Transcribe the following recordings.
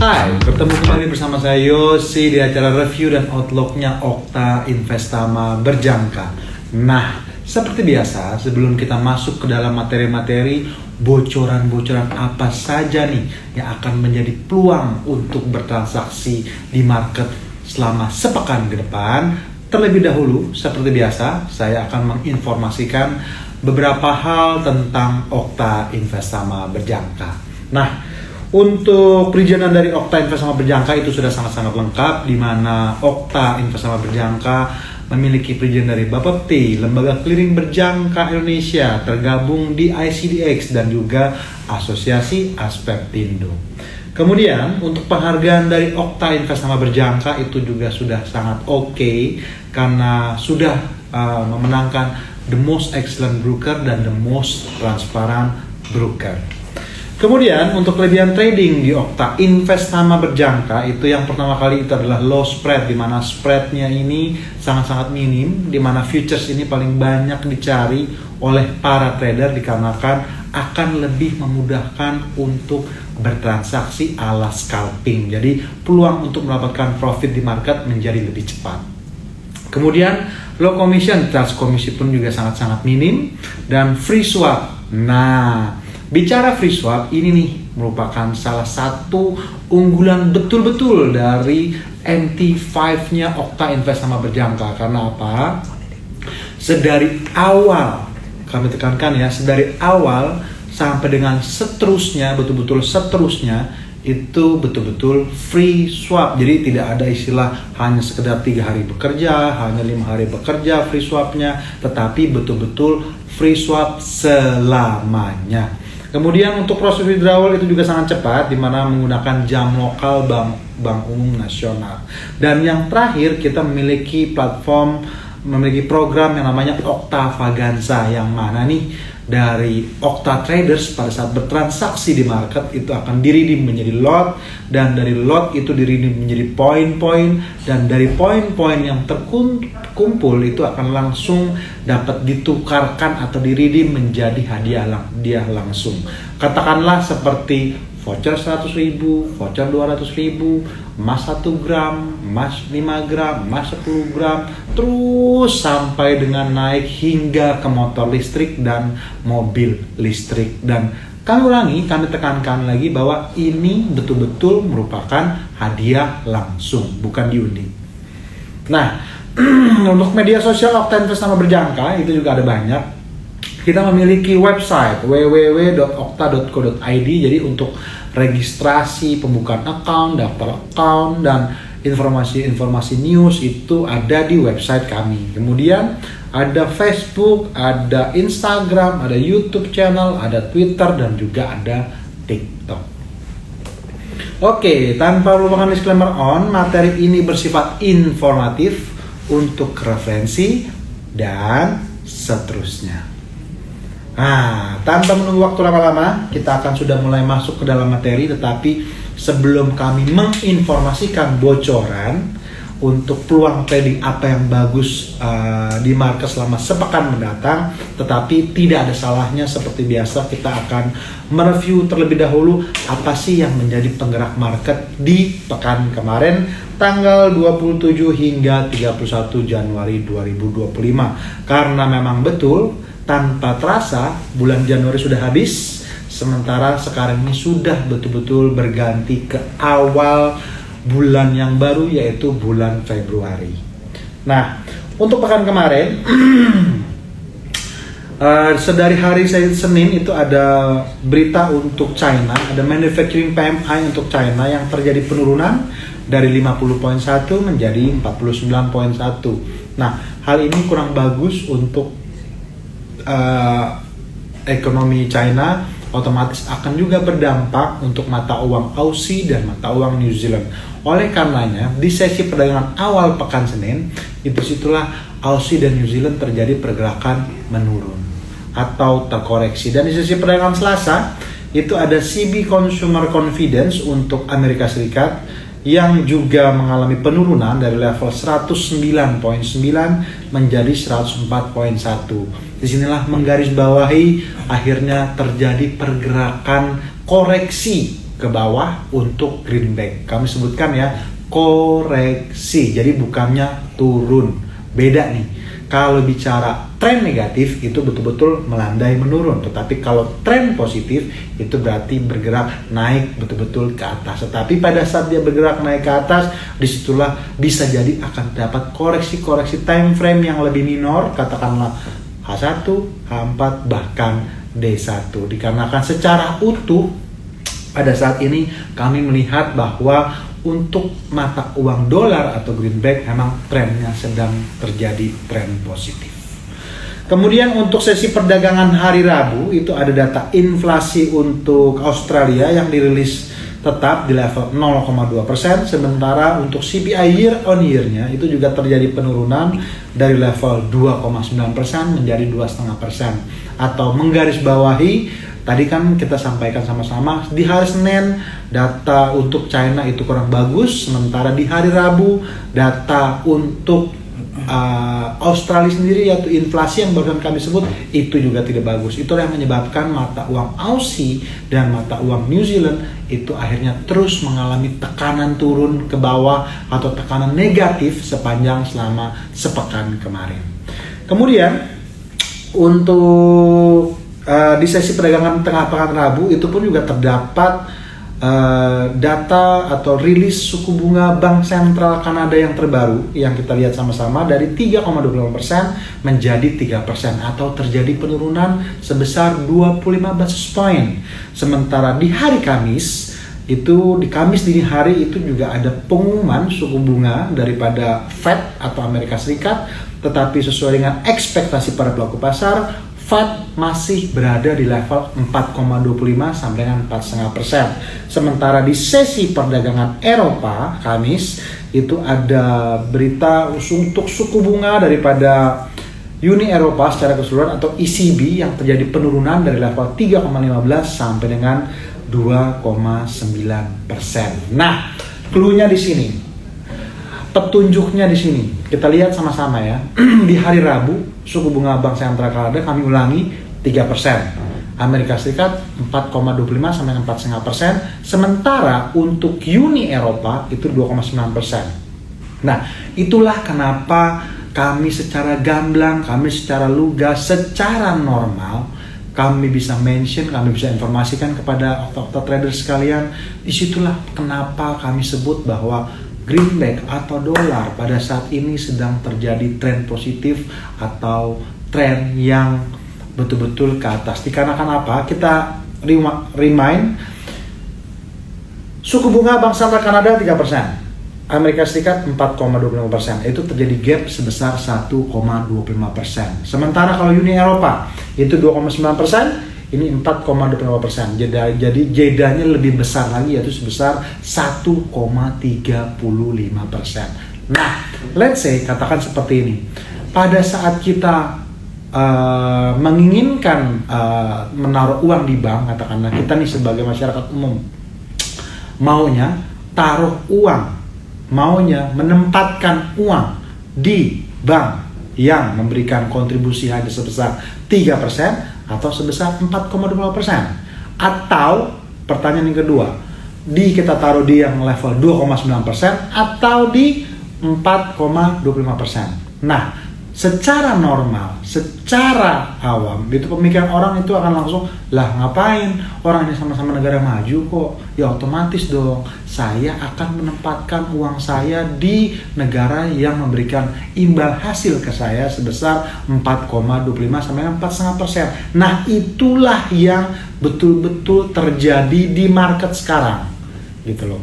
Hai, bertemu kembali bersama saya Yosi di acara review dan outlooknya Okta Investama Berjangka. Nah, seperti biasa, sebelum kita masuk ke dalam materi-materi, bocoran-bocoran apa saja nih yang akan menjadi peluang untuk bertransaksi di market selama sepekan ke depan. Terlebih dahulu, seperti biasa, saya akan menginformasikan beberapa hal tentang Okta Investama Berjangka. Nah, untuk perizinan dari Okta Investama Berjangka itu sudah sangat-sangat lengkap, di mana Okta Investama Berjangka memiliki perizinan dari Bapepti, Lembaga Clearing Berjangka Indonesia, tergabung di ICDX dan juga Asosiasi Aspeptindo. Kemudian untuk penghargaan dari Okta Investama Berjangka itu juga sudah sangat oke, karena sudah memenangkan The Most Excellent Broker dan The Most Transparent Broker. Kemudian untuk kelebihan trading di Okta Investama Berjangka itu yang pertama kali itu adalah low spread, di mana spreadnya ini sangat-sangat minim, di mana futures ini paling banyak dicari oleh para trader dikarenakan akan lebih memudahkan untuk bertransaksi ala scalping. Jadi peluang untuk mendapatkan profit di market menjadi lebih cepat. Kemudian low commission, trust commission pun juga sangat-sangat minim, dan free swap. Nah, bicara free swap ini nih merupakan salah satu unggulan betul-betul dari MT5-nya Okta Investama Berjangka. Karena apa? Sedari awal, kami tekankan ya, sedari awal sampai dengan seterusnya, betul-betul seterusnya, itu betul-betul free swap. Jadi tidak ada istilah hanya sekedar 3 hari bekerja, hanya 5 hari bekerja free swapnya, tetapi betul-betul free swap selamanya. Kemudian untuk proses withdrawal itu juga sangat cepat, di mana menggunakan jam lokal Bank Umum Nasional. Dan yang terakhir, kita memiliki program yang namanya Okta Vaganza, yang mana nih dari Okta Traders pada saat bertransaksi di market itu akan diredeem menjadi lot, dan dari lot itu diredeem menjadi poin-poin, dan dari poin-poin yang terkumpul itu akan langsung dapat ditukarkan atau diredeem menjadi hadiah langsung. Katakanlah seperti voucher 100.000, voucher 200.000, emas 1 gram, emas 5 gram, emas 10 gram, terus sampai dengan naik hingga ke motor listrik dan mobil listrik. Dan kami tekankan lagi bahwa ini betul-betul merupakan hadiah langsung, bukan diundi. Nah, untuk media sosial Okta Investama Berjangka itu juga ada banyak. Kita memiliki website www.okta.co.id. Jadi untuk registrasi, pembukaan account, daftar account, dan informasi-informasi news itu ada di website kami. Kemudian ada Facebook, ada Instagram, ada YouTube channel, ada Twitter, dan juga ada TikTok. Oke, tanpa melupakan disclaimer materi ini bersifat informatif untuk referensi dan seterusnya. Nah, tanpa menunggu waktu lama-lama, kita akan sudah mulai masuk ke dalam materi. Tetapi sebelum kami menginformasikan bocoran untuk peluang trading apa yang bagus di market selama sepekan mendatang, tetapi tidak ada salahnya seperti biasa kita akan mereview terlebih dahulu apa sih yang menjadi penggerak market di pekan kemarin, tanggal 27 hingga 31 Januari 2025. Karena memang betul, tanpa terasa bulan Januari sudah habis, sementara sekarang ini sudah betul-betul berganti ke awal bulan yang baru, yaitu bulan Februari. Nah, untuk pekan kemarin sedari hari Senin itu ada berita untuk China, ada manufacturing PMI untuk China yang terjadi penurunan dari 50.1 menjadi 49.1. Nah, hal ini kurang bagus untuk ekonomi China, otomatis akan juga berdampak untuk mata uang Aussie dan mata uang New Zealand. Oleh karenanya, di sesi perdagangan awal pekan Senin, disitulah Aussie dan New Zealand terjadi pergerakan menurun atau terkoreksi. Dan di sesi perdagangan Selasa, itu ada CB Consumer Confidence untuk Amerika Serikat yang juga mengalami penurunan dari level 109.9 menjadi 104.1. Disinilah menggarisbawahi akhirnya terjadi pergerakan koreksi ke bawah untuk greenback. Kami sebutkan ya, koreksi. Jadi bukannya turun. Beda nih. Kalau bicara tren negatif itu betul-betul melandai menurun, tetapi kalau tren positif itu berarti bergerak naik betul-betul ke atas. Tetapi pada saat dia bergerak naik ke atas, disitulah bisa jadi akan dapat koreksi-koreksi time frame yang lebih minor, katakanlah H1, H4, bahkan D1. Dikarenakan secara utuh pada saat ini kami melihat bahwa untuk mata uang dolar atau greenback memang trennya sedang terjadi tren positif. Kemudian untuk sesi perdagangan hari Rabu itu ada data inflasi untuk Australia yang dirilis tetap di level 0,2%, sementara untuk CPI year on year-nya itu juga terjadi penurunan dari level 2,9% menjadi 2,5%, atau menggarisbawahi tadi kan kita sampaikan sama-sama di hari Senin data untuk China itu kurang bagus, sementara di hari Rabu data untuk Australia sendiri yaitu inflasi yang barusan kami sebut itu juga tidak bagus. Itulah yang menyebabkan mata uang Aussie dan mata uang New Zealand itu akhirnya terus mengalami tekanan turun ke bawah atau tekanan negatif sepanjang selama sepekan kemarin. Kemudian untuk di sesi perdagangan tengah pekan Rabu itu pun juga terdapat data atau rilis suku bunga Bank Sentral Kanada yang terbaru yang kita lihat sama-sama dari 3,25% menjadi 3%, atau terjadi penurunan sebesar 25 basis point. Sementara di hari Kamis itu, di Kamis dini hari itu juga ada pengumuman suku bunga daripada Fed atau Amerika Serikat, tetapi sesuai dengan ekspektasi para pelaku pasar, Fed masih berada di level 4,25 sampai dengan 4,5%. Sementara di sesi perdagangan Eropa Kamis itu ada berita untuk suku bunga daripada Uni Eropa secara keseluruhan atau ECB yang terjadi penurunan dari level 3,15 sampai dengan 2,9%. Nah, clue-nya di sini. Petunjuknya di sini. Kita lihat sama-sama ya. Di hari Rabu, suku bunga Bank Sentral Kanada kami ulangi 3%. Amerika Serikat 4,25 sampai 4,5%. Sementara untuk Uni Eropa itu 2,9%. Nah, itulah kenapa kami secara gamblang, kami secara lugas, secara normal kami bisa mention, kami bisa informasikan kepada okta-okta trader sekalian. Disitulah kenapa kami sebut bahwa greenback atau dolar pada saat ini sedang terjadi tren positif atau tren yang betul-betul ke atas. Dikarenakan apa? Kita remind, suku bunga Bank Sentral Kanada 3%, Amerika Serikat 4,25%. Itu terjadi gap sebesar 1,25%. Sementara kalau Uni Eropa itu 2,9%, ini 4,25%. Jadi jedanya lebih besar lagi, yaitu sebesar 1,35%. Nah, let's say katakan seperti ini. Pada saat kita menginginkan menaruh uang di bank, katakanlah kita nih sebagai masyarakat umum maunya taruh uang, maunya menempatkan uang di bank yang memberikan kontribusi hanya sebesar 3% atau sebesar 4,25%, atau pertanyaan yang kedua, kita taruh di yang level 2,9% atau di 4,25%. Nah, secara normal, secara awam, itu pemikiran orang itu akan langsung, lah ngapain, orang ini sama-sama negara maju kok, ya otomatis dong saya akan menempatkan uang saya di negara yang memberikan imbal hasil ke saya sebesar 4,25 sampai 4,5%. Nah, itulah yang betul-betul terjadi di market sekarang gitu loh.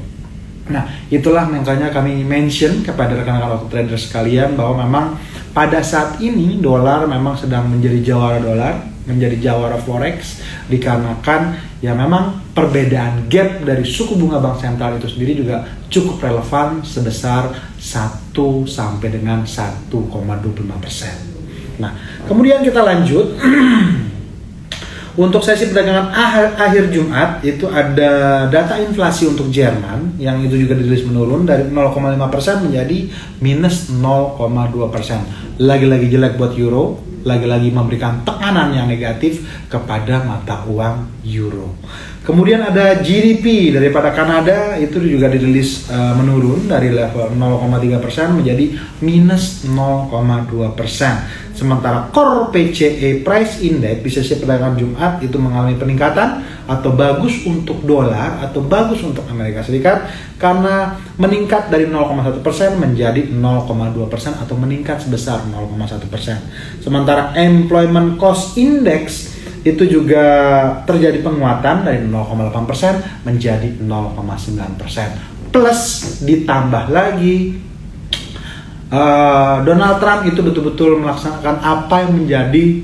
Nah, itulah makanya kami mention kepada rekan-rekan trader sekalian bahwa memang pada saat ini dolar memang sedang menjadi jawara dolar, menjadi jawara forex, dikarenakan ya memang perbedaan gap dari suku bunga bank sentral itu sendiri juga cukup relevan sebesar 1 sampai dengan 1,25%. Nah, kemudian kita lanjut. Untuk sesi perdagangan akhir Jumat itu ada data inflasi untuk Jerman yang itu juga dirilis menurun dari 0,5% menjadi minus 0,2%. Lagi-lagi jelek buat euro, lagi-lagi memberikan tekanan yang negatif kepada mata uang euro. Kemudian ada GDP daripada Kanada, itu juga dirilis menurun dari level 0,3% menjadi minus 0,2%. Sementara Core PCE Price Index di sesi perdagangan Jumat itu mengalami peningkatan atau bagus untuk dolar atau bagus untuk Amerika Serikat karena meningkat dari 0,1% menjadi 0,2% atau meningkat sebesar 0,1%. Sementara Employment Cost Index itu juga terjadi penguatan dari 0,8% menjadi 0,9%. Plus ditambah lagi Donald Trump itu betul-betul melaksanakan apa yang menjadi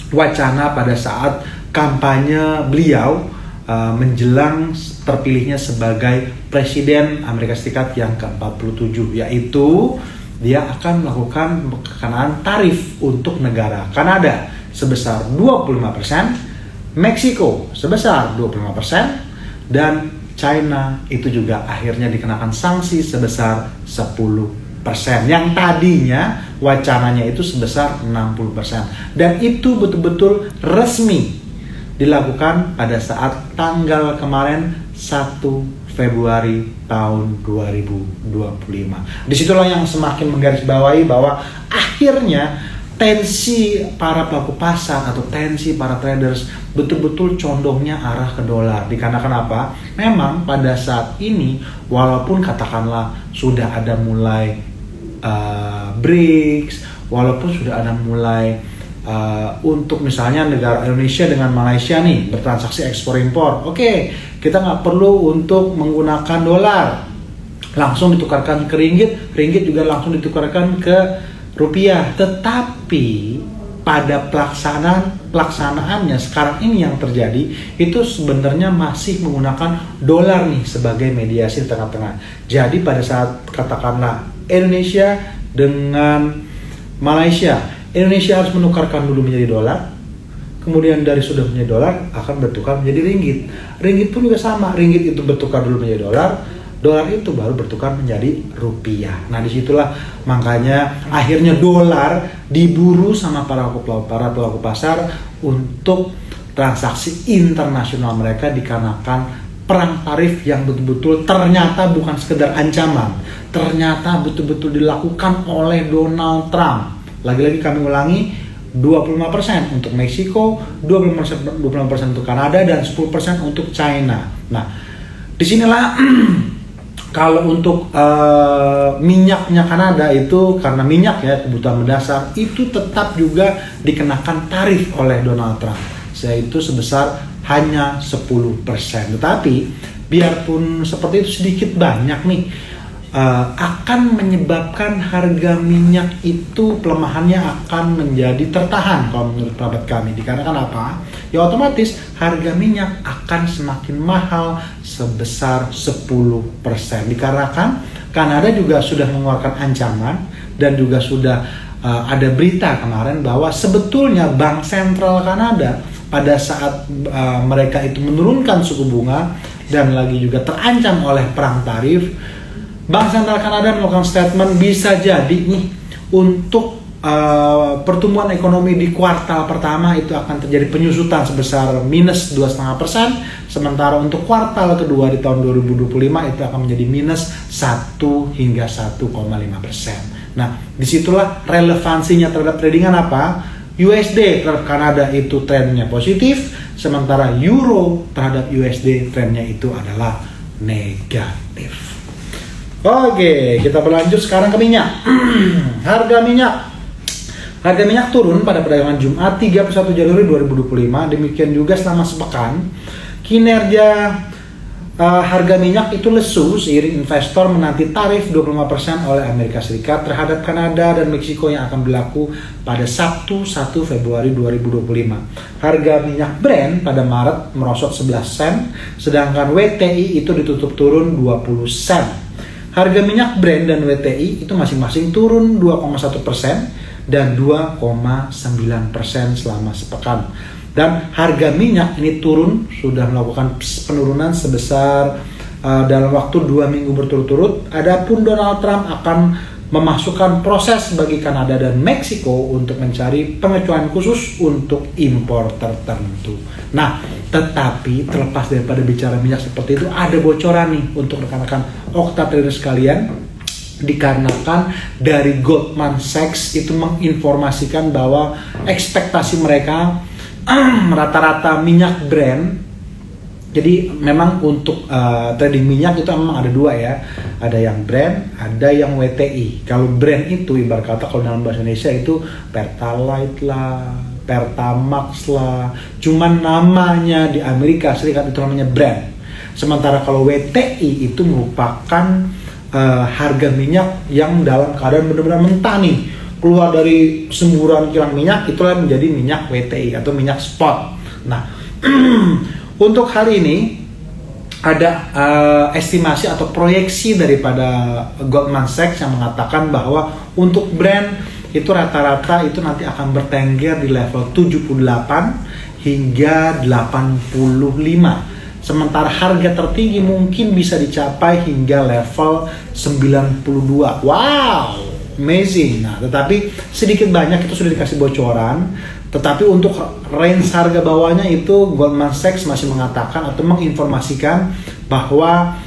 wacana pada saat kampanye beliau menjelang terpilihnya sebagai Presiden Amerika Serikat yang ke-47, yaitu dia akan melakukan kekenaan tarif untuk negara Kanada sebesar 25%, Meksiko sebesar 25%, dan China itu juga akhirnya dikenakan sanksi sebesar 10%. Yang tadinya wacananya itu sebesar 60%, dan itu betul-betul resmi dilakukan pada saat tanggal kemarin 1 Februari tahun 2025. Disitulah yang semakin menggarisbawahi bahwa akhirnya tensi para pelaku pasar atau tensi para traders betul-betul condongnya arah ke dolar. Dikarenakan apa? Memang pada saat ini walaupun katakanlah sudah ada mulai BRICS, walaupun sudah ada mulai untuk misalnya negara Indonesia dengan Malaysia nih bertransaksi ekspor impor, oke, kita nggak perlu untuk menggunakan dolar, langsung ditukarkan ke ringgit juga langsung ditukarkan ke rupiah. Tetapi pada pelaksanaannya sekarang ini yang terjadi itu sebenarnya masih menggunakan dolar nih sebagai mediasi tengah-tengah. Jadi pada saat katakanlah Indonesia dengan Malaysia, Indonesia harus menukarkan dulu menjadi dolar, kemudian dari sudah menjadi dolar akan bertukar menjadi ringgit pun juga sama, ringgit itu bertukar dulu menjadi dolar itu baru bertukar menjadi rupiah. Nah disitulah makanya akhirnya dolar diburu sama para pelaku pasar untuk transaksi internasional mereka dikarenakan perang tarif yang betul-betul ternyata bukan sekedar ancaman, ternyata betul-betul dilakukan oleh Donald Trump. Lagi-lagi kami ulangi, 25% untuk Meksiko, 25% untuk Kanada, dan 10% untuk China. Nah, disinilah kalau untuk minyaknya Kanada itu karena minyak ya kebutuhan mendasar itu tetap juga dikenakan tarif oleh Donald Trump, yaitu sebesar hanya 10%. Tetapi biarpun seperti itu sedikit banyak nih akan menyebabkan harga minyak itu pelemahannya akan menjadi tertahan kalau menurut pendapat kami. Dikarenakan apa? Ya otomatis harga minyak akan semakin mahal sebesar 10%. Dikarenakan Kanada juga sudah mengeluarkan ancaman dan juga sudah ada berita kemarin bahwa sebetulnya Bank Sentral Kanada pada saat mereka itu menurunkan suku bunga dan lagi juga terancam oleh perang tarif, Bank Sentral Kanada melakukan statement bisa jadi nih untuk pertumbuhan ekonomi di kuartal pertama itu akan terjadi penyusutan sebesar minus 2,5%, sementara untuk kuartal kedua di tahun 2025 itu akan menjadi minus 1 hingga 1,5%. Nah, disitulah relevansinya terhadap tradingan apa? USD terhadap Kanada itu trennya positif, sementara Euro terhadap USD trennya itu adalah negatif. Oke, kita berlanjut sekarang ke minyak. Harga minyak turun pada perdagangan Jumat 31 Januari 2025. Demikian juga selama sepekan kinerja harga minyak itu lesu seiring investor menanti tarif 25% oleh Amerika Serikat terhadap Kanada dan Meksiko yang akan berlaku pada Sabtu 1 Februari 2025. Harga minyak Brent pada Maret merosot 11 sen, sedangkan WTI itu ditutup turun 20 sen. Harga minyak Brent dan WTI itu masing-masing turun 2,1% dan 2,9% selama sepekan. Dan harga minyak ini turun, sudah melakukan penurunan sebesar dalam waktu 2 minggu berturut-turut. Adapun Donald Trump akan memasukkan proses bagi Kanada dan Meksiko untuk mencari pengecualian khusus untuk impor tertentu. Nah, tetapi terlepas daripada bicara minyak seperti itu, ada bocoran nih untuk rekan-rekan Okta Trader sekalian, dikarenakan dari Goldman Sachs itu menginformasikan bahwa ekspektasi mereka rata-rata minyak Brent. Jadi memang untuk trading minyak itu memang ada dua ya, ada yang Brent, ada yang WTI. Kalau Brent itu ibarat kata kalau dalam bahasa Indonesia itu Pertalite lah, Pertamax lah, cuman namanya di Amerika Serikat itu namanya Brent. Sementara kalau WTI itu merupakan harga minyak yang dalam keadaan benar-benar mentah nih, keluar dari semburan kilang minyak, itulah menjadi minyak WTI atau minyak spot. Nah, untuk hal ini ada estimasi atau proyeksi daripada Goldman Sachs yang mengatakan bahwa untuk Brent itu rata-rata itu nanti akan bertengger di level 78 hingga 85. Sementara harga tertinggi mungkin bisa dicapai hingga level 92. Wow, amazing. Nah, tetapi sedikit banyak itu sudah dikasih bocoran. Tetapi untuk range harga bawahnya itu Goldman Sachs masih mengatakan atau menginformasikan bahwa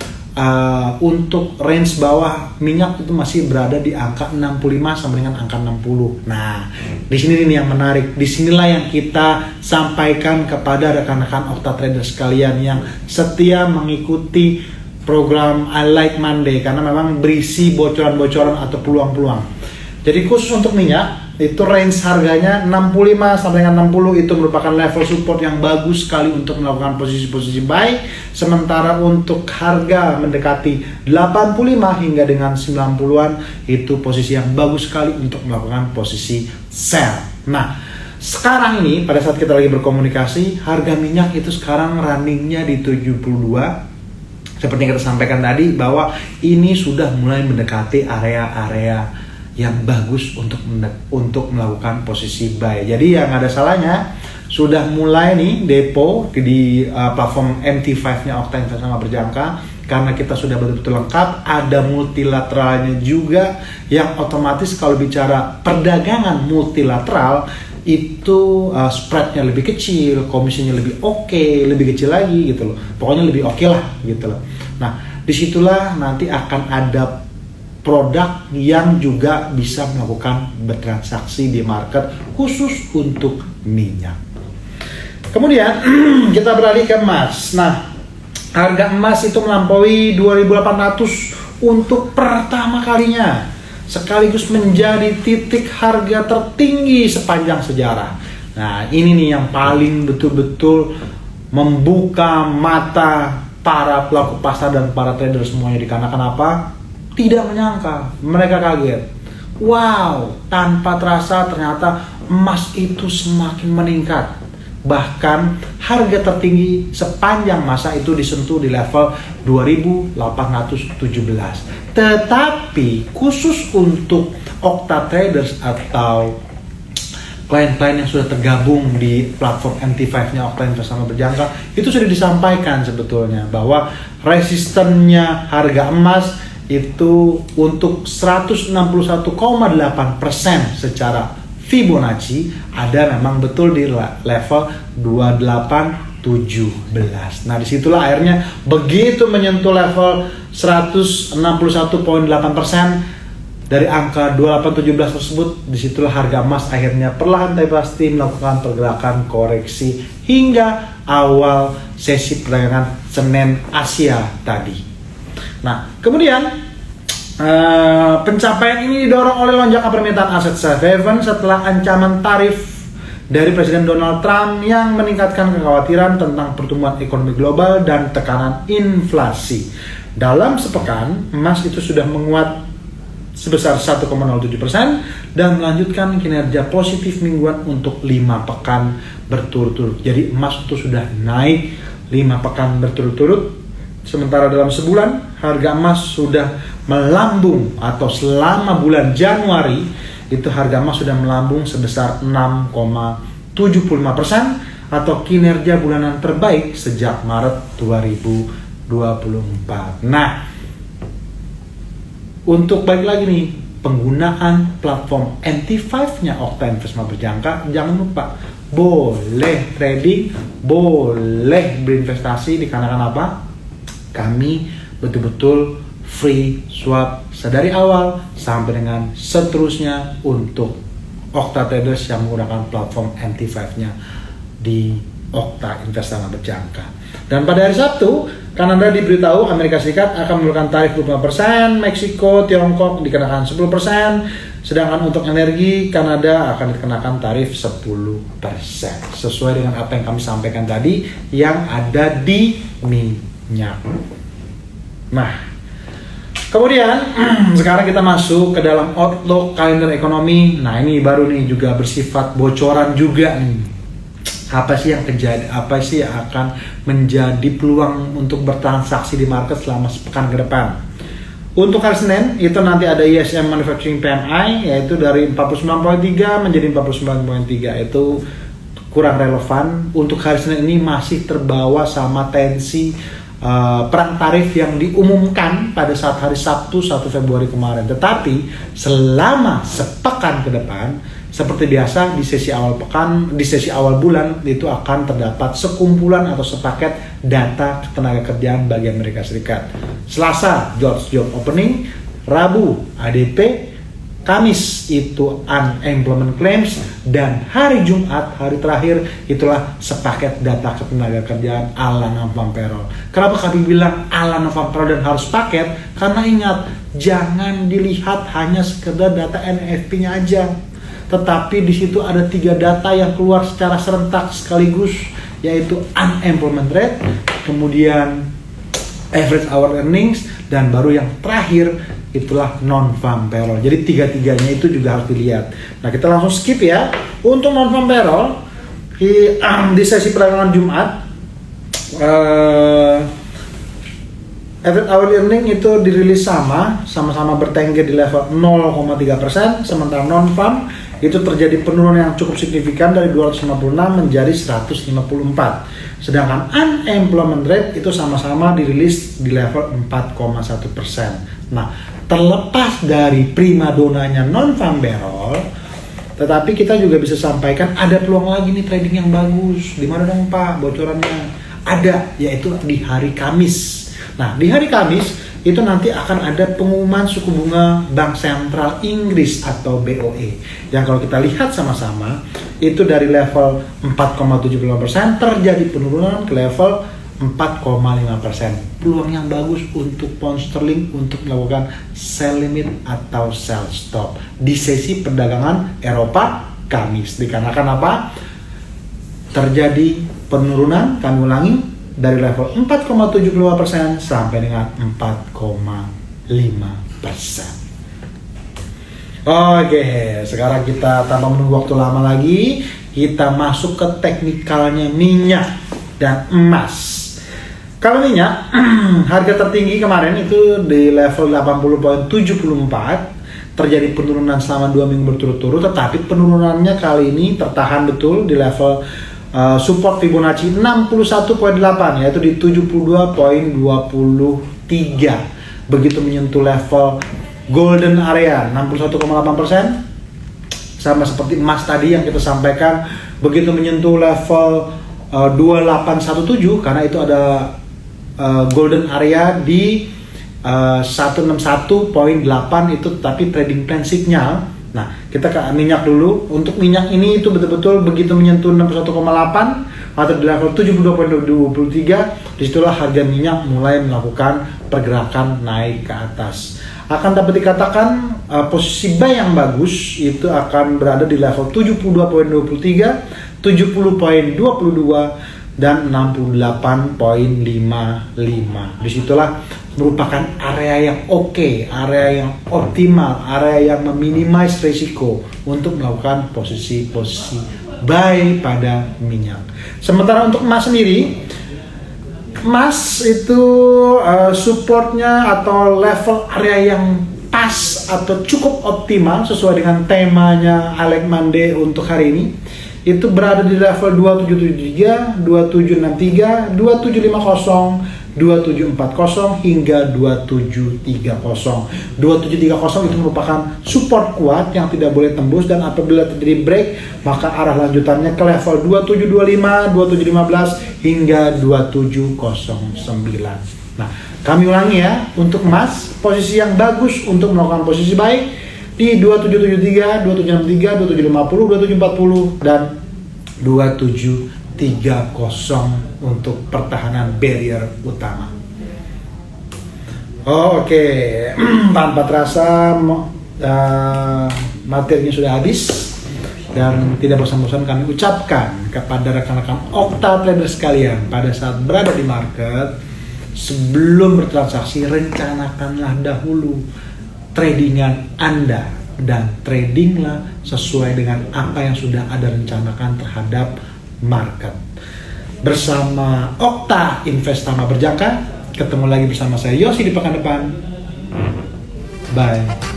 untuk range bawah minyak itu masih berada di angka 65 sampai dengan angka 60. Nah, di sini nih yang menarik. Disinilah yang kita sampaikan kepada rekan-rekan Okta Trader sekalian yang setia mengikuti program I Like Monday, karena memang berisi bocoran-bocoran atau peluang-peluang. Jadi khusus untuk minyak itu range harganya 65 sampai dengan 60 itu merupakan level support yang bagus sekali untuk melakukan posisi-posisi buy. Sementara untuk harga mendekati 85 hingga dengan 90-an itu posisi yang bagus sekali untuk melakukan posisi sell. Nah, sekarang ini pada saat kita lagi berkomunikasi, harga minyak itu sekarang runningnya di 72. Seperti yang kita sampaikan tadi bahwa ini sudah mulai mendekati area-area yang bagus untuk melakukan posisi buy. Jadi yang ada salahnya sudah mulai nih depo di platform MT5-nya Okta Investama Berjangka, karena kita sudah betul-betul lengkap. Ada multilateralnya juga yang otomatis kalau bicara perdagangan multilateral itu spreadnya lebih kecil, komisinya lebih oke, lebih kecil lagi gitu loh. Pokoknya lebih oke lah gitu loh. Nah, disitulah nanti akan ada produk yang juga bisa melakukan bertransaksi di market khusus untuk minyak. Kemudian kita beralih ke emas. Nah, harga emas itu melampaui 2.800 untuk pertama kalinya, sekaligus menjadi titik harga tertinggi sepanjang sejarah. Nah, ini nih yang paling betul-betul membuka mata para pelaku pasar dan para trader semuanya, dikarenakan apa? Tidak menyangka, mereka kaget. Wow, tanpa terasa ternyata emas itu semakin meningkat. Bahkan harga tertinggi sepanjang masa itu disentuh di level 2.817. Tetapi khusus untuk Okta Traders atau klien-klien yang sudah tergabung di platform MT5-nya Okta Investama Berjangka, itu sudah disampaikan sebetulnya bahwa resistennya harga emas itu untuk 161,8% secara Fibonacci ada memang betul di level 2817. Nah, disitulah akhirnya begitu menyentuh level 161,8% dari angka 2817 tersebut, disitulah harga emas akhirnya perlahan tapi pasti melakukan pergerakan koreksi hingga awal sesi perdagangan Senin Asia tadi. Nah, kemudian pencapaian ini didorong oleh lonjakan permintaan aset safe haven setelah ancaman tarif dari Presiden Donald Trump yang meningkatkan kekhawatiran tentang pertumbuhan ekonomi global dan tekanan inflasi. Dalam sepekan, emas itu sudah menguat sebesar 1,07% dan melanjutkan kinerja positif mingguan untuk 5 pekan berturut-turut. Jadi emas itu sudah naik 5 pekan berturut-turut. Sementara dalam sebulan harga emas sudah melambung, atau selama bulan Januari itu harga emas sudah melambung sebesar 6,75% atau kinerja bulanan terbaik sejak Maret 2024. Nah, untuk balik lagi nih, penggunaan platform MT5-nya Okta Investama Berjangka, jangan lupa boleh trading, boleh berinvestasi dikarenakan apa? Kami betul-betul free swap sedari awal sampai dengan seterusnya untuk Okta Traders yang menggunakan platform MT5-nya di Okta Investama Berjangka. Dan pada hari Sabtu, Kanada diberitahu Amerika Serikat akan menurunkan tarif 25%, Meksiko, Tiongkok dikenakan 10%, sedangkan untuk energi Kanada akan dikenakan tarif 10%. Sesuai dengan apa yang kami sampaikan tadi yang ada di minyak. Nah, kemudian sekarang kita masuk ke dalam outlook kalender ekonomi. Nah, ini baru nih juga bersifat bocoran juga nih. Apa sih yang terjadi? Apa sih yang akan menjadi peluang untuk bertransaksi di market selama sepekan ke depan? Untuk hari Senin itu nanti ada ISM Manufacturing PMI yaitu dari 49.3 menjadi 49.3, itu kurang relevan. Untuk hari Senin ini masih terbawa sama tensi perang tarif yang diumumkan pada saat hari Sabtu 1 Februari kemarin. Tetapi selama sepekan ke depan, seperti biasa di sesi awal pekan, di sesi awal bulan itu akan terdapat sekumpulan atau sepaket data tenaga kerjaan bagi Amerika Serikat. Selasa Jobs Job Opening, Rabu ADP, Kamis itu Unemployment Claims, dan hari Jumat, hari terakhir, itulah sepaket data ketenaga kerjaan ala non-farm payroll. Kenapa kami bilang ala non-farm payroll dan harus paket? Karena ingat, jangan dilihat hanya sekedar data NFP-nya aja. Tetapi di situ ada 3 data yang keluar secara serentak sekaligus, yaitu unemployment rate, kemudian average hour earnings, dan baru yang terakhir itulah non-farm payroll. Jadi 3-3-nya itu juga harus dilihat. Nah, kita langsung skip ya. Untuk non-farm payroll di sesi perdagangan Jumat, average hour earning itu dirilis sama-sama bertengger di level 0,3%, sementara non-farm itu terjadi penurunan yang cukup signifikan dari 256 menjadi 154. Sedangkan unemployment rate itu sama-sama dirilis di level 4,1%. Nah, terlepas dari primadonanya non-farm payroll, tetapi kita juga bisa sampaikan ada peluang lagi nih trading yang bagus. Di mana dong Pak bocorannya? Ada, yaitu di hari Kamis. Nah, di hari Kamis itu nanti akan ada pengumuman suku bunga Bank Sentral Inggris atau BOE. Yang kalau kita lihat sama-sama itu dari level 4,75% terjadi penurunan ke level 4,5%. Peluang yang bagus untuk pound sterling untuk melakukan sell limit atau sell stop di sesi perdagangan Eropa Kamis. Dikarenakan apa? Terjadi penurunan, kami ulangi, dari level 4,75% sampai dengan 4,5%. Oke, sekarang kita tanpa menunggu waktu lama lagi, kita masuk ke teknikalnya minyak dan emas. Kalau minyak, harga tertinggi kemarin itu di level 80.74, terjadi penurunan selama 2 minggu berturut-turut, tetapi penurunannya kali ini tertahan betul di level support Fibonacci 61.8, yaitu di 72.23. Begitu menyentuh level golden area 61,8%, sama seperti emas tadi yang kita sampaikan, begitu menyentuh level 2817, karena itu ada golden area di 161.8 itu, tapi trading plan signal. Nah, kita ke minyak dulu. Untuk minyak ini itu betul-betul begitu menyentuh 61,8 atau di level 72.23, disitulah harga minyak mulai melakukan pergerakan naik ke atas. Akan dapat dikatakan posisi buy yang bagus itu akan berada di level 72.23, 70.22 dan 68.55. Disitulah merupakan area yang oke, area yang optimal, area yang meminimais risiko untuk melakukan posisi-posisi buy pada minyak. Sementara untuk emas sendiri, emas itu supportnya atau level area yang pas atau cukup optimal sesuai dengan temanya Alec Mande untuk hari ini, itu berada di level 2773, 2763, 2750, 2740 hingga 2730. 2730 itu merupakan support kuat yang tidak boleh tembus, dan apabila terjadi break maka arah lanjutannya ke level 2725, 2715 hingga 2709. Nah, kami ulangi ya, untuk emas posisi yang bagus untuk melakukan posisi baik di 2773, 2763, 2750, 2740 dan 2730 untuk pertahanan barrier utama. Oke. Tanpa terasa materinya sudah habis, dan tidak bosan-bosan kami ucapkan kepada rekan-rekan Okta trader sekalian, pada saat berada di market, sebelum bertransaksi rencanakanlah dahulu tradingan Anda, dan tradinglah sesuai dengan apa yang sudah Anda rencanakan terhadap market. Bersama Okta Investama Berjangka, ketemu lagi bersama saya Yosi di pekan depan. Bye.